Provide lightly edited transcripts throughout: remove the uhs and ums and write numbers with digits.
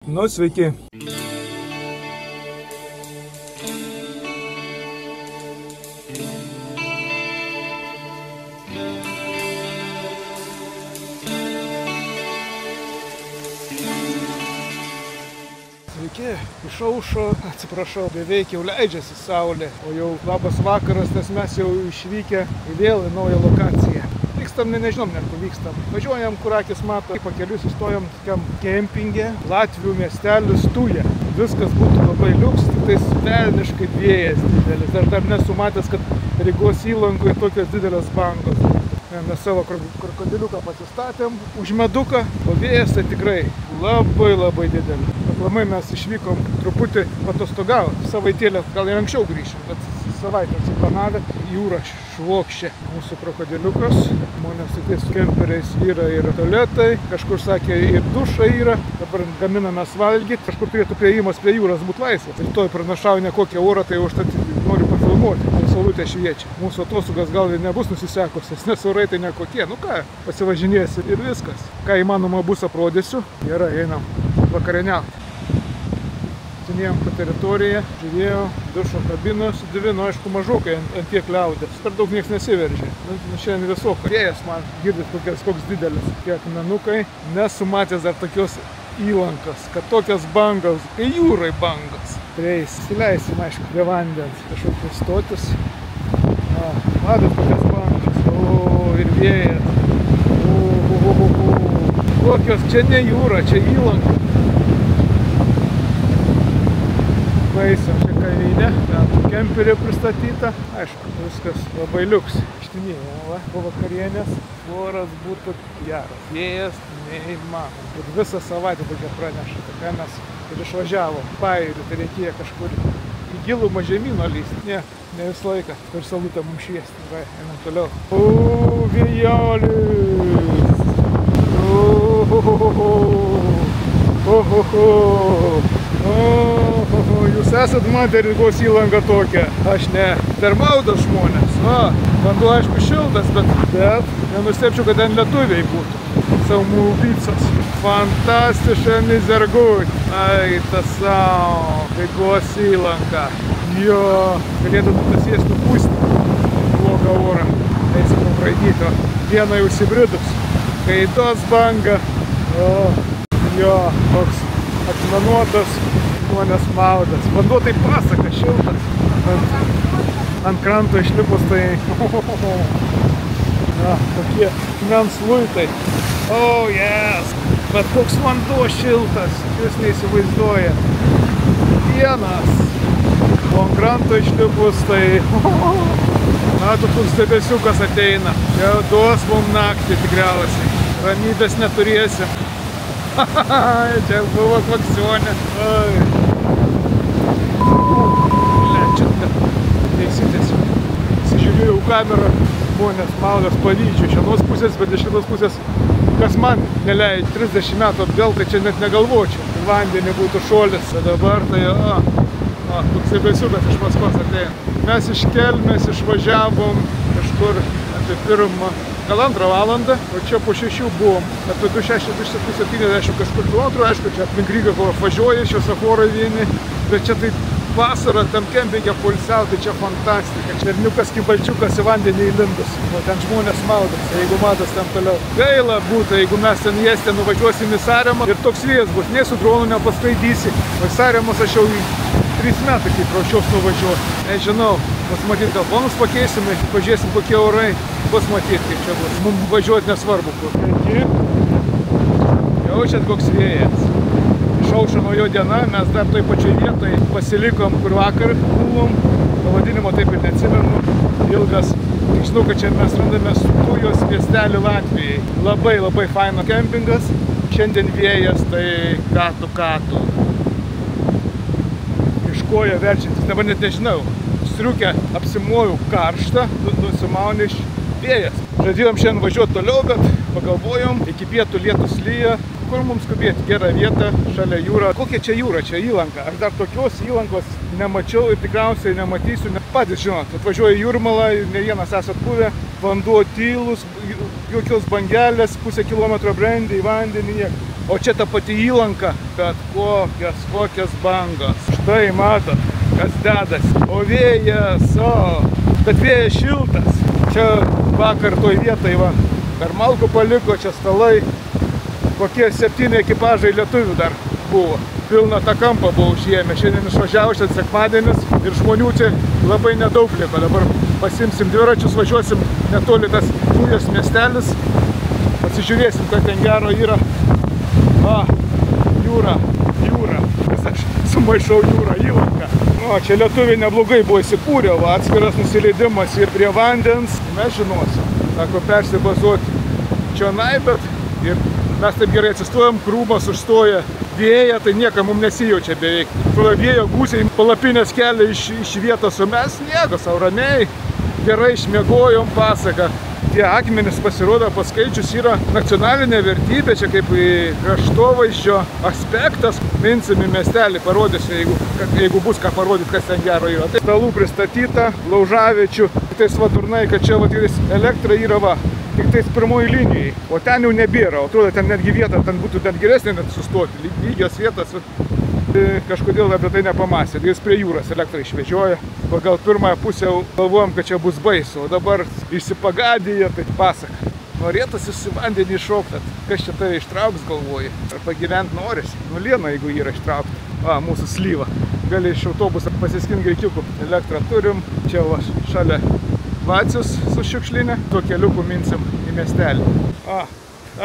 Nu, sveiki. Sveiki, išaušo, atsiprašau, beveik jau leidžiasi saulė, o jau labas vakaras, nes mes jau išvykę vėl į naują lokaciją. Vykstam, nežinom, net kur vykstam. Važiuojam, kur akis mato, pakeliui sustojom tokiam kempinge, Latvių miestelis Tuja. Viskas būtų labai liuks, tik tais velniškai vėjas didelis. Aš dar nesu matęs, kad Rygos įlankoje tokios didelės bangos. Mes savo krokodiliuką pasistatėm už meduką, o vėjas tai tikrai labai didelį. Aplamai mes išvykom truputį patostogauti, savaitėlę, gal ir anksčiau grįšim, bet savaitę atsiplanavę, jūra švokščia mūsų krokodiliukas. Žmonės su tais kemperiais yra ir tualetai, kažkur sakė ir dušai yra, dabar gaminamės valgyti, kažkur turėtų priėjimas prie jūros būti laisvas. Rytoj pranašauja kokią orą, tai užtat noriu pafilmuoti, saulutė šviečia. Mūsų atostogas gal ir nebus nusisekusios, nes orai tai nekokie. Nu ką, pasivažinėsi ir viskas. Ką įmanoma bus aprodysiu. Gerai, einam vakarieniauti. Tinėjom po teritoriją, žiūrėjau, dušo kabinos, divino, aišku, mažokai ant tiek liaudės. Per daug nieks nesiveržė. Nu, šiandien visokai. Vėjas man girdit koks didelis. Tie akmenukai. Nesu matęs dar tokios įlankos, kad tokias bangas, kai jūrai bangas. Prieis, įsileisim, aišku, prie vandens. Kažkokios stotis. Matot kokias bangas. O, ir vėjas. Kokios, čia ne jūra, čia įlanka. Nueisim čia kavinę, ten kemperė pristatyta. Aišku, viskas labai liuks. Ištinėjau, va, po vakarienės. Oras būtų geras. Vėjas neįmanoma. Bet visą savaitę tokia praneša. Tokia mes ir išvažiavom. Pajūrį, tai reikėjo kažkur į gilumą žemyno lysti. Ne visą laiką. Per salutę mums šviesti. Va, einam toliau. O, vėjolis! Jūs esat matę Rygos įlanką tokią? Aš ne. Dar maudo žmonės. Vanduo aišku šiltas, bet nenustepčiau, kad ten lietuviai būtų. Saumūpicos. Fantastiška mizergut. Ai, tas sau. Rygos įlanka. Jo. Galėtų tas nupūsti. Blogą orą. Eisim nubraidyti. Dieną jau įsibridus. Kaitos banga. Jo. Toks akmenuotas. Žmonės maudas. Vanduo tai pasaka, šiltas. Ant kranto išlipus tai... tokie akmens luitai. Oh, yes! Bet koks vanduo šiltas. Jūs neįsivaizduoja. Vienas. O ant kranto išlipus tai... Matot, toks debesiukas ateina. Jau duos mum naktį tikriausiai. Ramybės neturėsim. Čia buvo klaksionė. Lečiate. Teisitės. Įsižiūrėjau kamerą. Žmonės maudas pavydžiu. Iš vienos pusės, bet iš kitos pusės, kas man neleidžia 30 metų atgal, tai čia net negalvočiau. Vandenį būtų šuolis. O dabar tai, toks ebesiukas iš Maskvos ateina. Mes iš Kelmės išvažiavom kažkur apie 1, gal 2 valandą, o čia po 6 buvom. Apie 260-270 kažkur kilometrų, aišku, čia aplink Rygą važiuoja, šviesoforai vieni, bet čia tai vasara, tam kempinge poilsiauti, tai čia fantastika. Černiukas, kibalčiukas į vandenį įlindus, o ten žmonės maudas, jeigu matas ten toliau. Gaila būtų, jeigu mes ten Jiestę nuvažiuosim į Saremą ir toks vėjas bus, nei su dronu nepaskraidysi. O į Saremos aš jau 3 metai kaip prašiaus nuvažiuoti. Nežinau, bus matyti, gal planus pakeisime, pažiūrėsim kokie orai, bus matyti kaip čia bus. Mums važiuoti nesvarbu kur. Jaučiat koks vėjas. Išaušo naujo diena, mes dar toj pačioj vietoj pasilikom, kur vakar buvom. Pavadinimo taip ir neatsimenu. Ilgas. Tik žinau, kad čia mes randamės Tujos miestelį Latvijai. Labai faino kempingas. Šiandien vėjas, tai katu. Iš kojo verčiantis, dabar net nežinau. Striukę apsimojau karštą, nusimauni iš vėjas. Žadėjom šiandien važiuoti toliau, bet pagalvojom, iki pietų lietus lyja, kur mums skubėti? Gera vieta, šalia jūra. Kokia čia jūra? Čia įlanka. Aš dar tokios įlankos nemačiau ir tikriausiai nematysiu. Patys žinot, atvažiuoju į Jūrmalą, ne vienas esat buvę, vanduo tylus, jokios bangelės, pusę kilometro brendi į vandenį. O čia ta pati įlanka, bet kokias bangos. Štai matot, kas dedasi. O vėjas, bet vėjas šiltas. Čia vakar toj vietai, va, dar malkų paliko, čia stalai. Kokie 7 ekipažai lietuvių dar buvo. Pilną tą kampą buvo užėmę. Šiandien išvažiavo, šiandien sekmadienis ir žmonių čia labai nedaug liko. Dabar pasimsim dviračius, važiuosim netoli tas Tujos miestelis. Pasižiūrėsim, kad ten gero yra. Jūra. Aš sumaišau jūrą, įlanką. Čia lietuviai neblogai buvo įsikūrę, atskiras nusileidimas ir prie vandens. Mes žinosim, sako, persibazuoti čionai, bet ir mes taip gerai atsistojom, krūmas užstoja vėją, tai niekam mums nesijaučia beveik. Vėjo gūsiai palapinės kelia iš vietos, o mes nieko, sau ramiai, gerai išmiegojom, pasaka. Tie akmenys pasirodo paskaičius yra nacionalinė vertybė, čia kaip kraštovaizdžio aspektas. Minsim į miestelį, parodysiu, jeigu bus ką parodyti, kas ten gero yra. Tai stalų pristatyta, laužaviečių, tai svadurnai, kad čia elektra yra va. Tik tais pirmoji linijai, o ten jau nebėra, o atrodo ten netgi vieta, ten būtų ten geresnė net sustoti, lygios vietos. Kažkodėl apie tai nepamąstė, jis prie jūros elektrą išvežioja. Pagal pirmąją pusę galvojom, kad čia bus baisu, o dabar išsipagadėja, tai pasaka. Norėtųsi į vandenį iššokti, kas čia tai ištrauks galvoji, ar pagyventi norisi. Liena, jeigu yra ištraukti. Mūsų slyva. Gali iš autobusą pasiskint greikiukų. Elektrą turim, čia va šalia Vacius su šiukšlinė, tuo keliuku minsim į miestelį.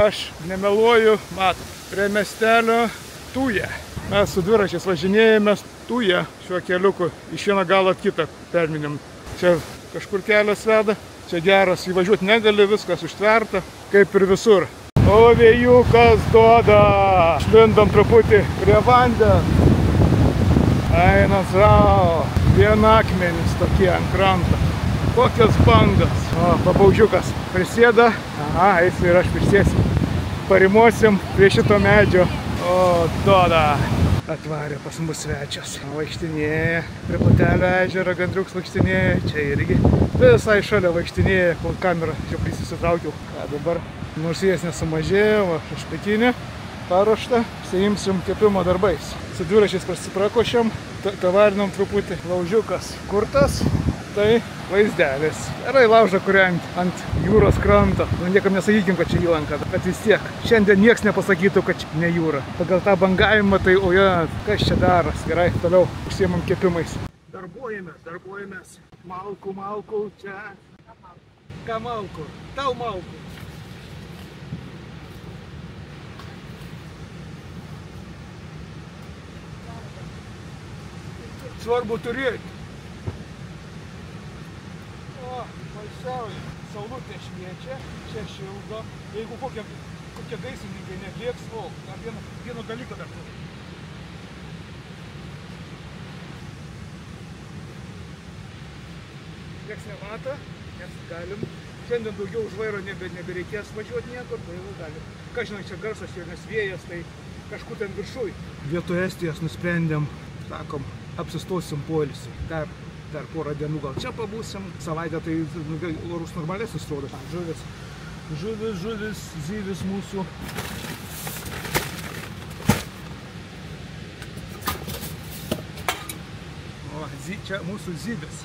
Aš nemeluoju, matot, prie miestelio Tuja. Mes su dviračiais važinėjomės Tuja šiuo keliuku, iš vieno galo kitą perminėm. Čia kažkur kelias veda, čia geras, įvažiuoti negali, viskas užtverta, kaip ir visur. O vėjukas duoda, šlindam truputį prie vandens. Eina savo, vien akmenys tokie ant kranto. Kokios bangas. Babaužiukas prisėda, eis ir aš prisėsim. Parimuosim prie šito medžio. Duoda. Atvarė pas mus svečias. Vaikštinėja prie Patelio ežero, gandriuks vaikštinėja. Čia irgi visai šalia vaikštinėja, kol kamerą čia prisitraukiau. Dabar nors jas nesumažėjo, špetinė paruošta. Įsijimsim kepimo darbais. Su dviračiais prasiprakošiam, tavarinom truputį. Laužiukas kurtas, tai vaizdelis. Gerai laužą kuriant ant jūros kranto. Niekam nesakykim, kad čia įlanka, bet vis tiek. Šiandien nieks nepasakytų, kad čia ne jūra. Pagal tą bangavimą, tai kas čia daras. Gerai, toliau užsiemam kepimais. Darbuojamės. Malkų čia. Ką malkų? Tau malkų. Svarbu turėti. Saulė. Saulutė šviečia, čia šildo. Jeigu kokie gaisrininkai nebėgs, dar vieno dalyko dar turi. Nieks nemato, nes galim. Šiandien daugiau už vairo nebereikės važiuoti niekur, tai jau galim. Ką žinai, čia garsas jau, nes vėjas, tai kažkur ten viršuj. Vietoj Estijos nusprendėm, sakom, apsistosim poilsį. Dar porą dienų gal čia pabūsim, savaitę tai orus normalesnis rodo. Žuvis, zyvis mūsų. Čia mūsų zyvis.